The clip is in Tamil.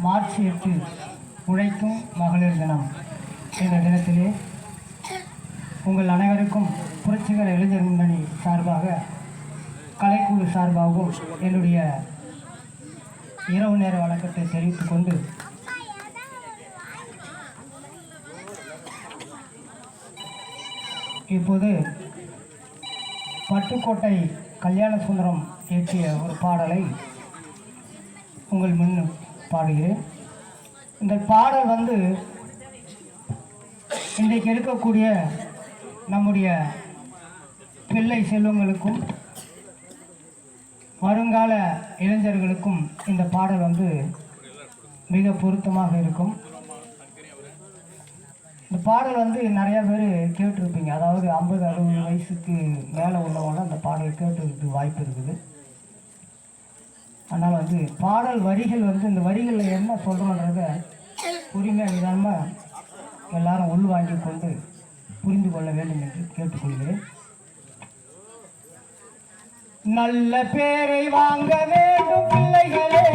மார்ச் 8 உழைக்கும் மகளிர் தினம். இந்த தினத்திலே உங்கள் அனைவருக்கும் புரட்சிகர இளைஞர் முன்னணி சார்பாக, கலைக்குழு சார்பாகவும் என்னுடைய இரவு நேர வணக்கத்தை தெரிவித்துக் கொண்டு, இப்போது பட்டுக்கோட்டை கல்யாண சுந்தரம் இயற்றிய ஒரு பாடலை உங்கள் முன் பாடுகிறேன். இந்த பாடல் இன்றைக்கு இருக்கக்கூடிய நம்முடைய பிள்ளை செல்வங்களுக்கும் வருங்கால இளைஞர்களுக்கும் இந்த பாடல் மிக பொருத்தமாக இருக்கும். இந்த பாடல் நிறைய பேர் கேட்டிருப்பீங்க. அதாவது 50-60 வயசுக்கு மேலே உள்ளவங்க அந்த பாடல் கேட்டுறதுக்கு வாய்ப்பு இருக்குது. அதனால் பாடல் வரிகள் இந்த வரிகளில் என்ன சொல்கிறோன்றத உரிமையாக நிதானமாக எல்லாரும் உள்வாங்கி கொண்டு புரிந்து கொள்ள வேண்டும் என்று கேட்டுக்கொள்கிறேன். நல்ல பேரை வாங்க வேண்டும் பிள்ளைகளே,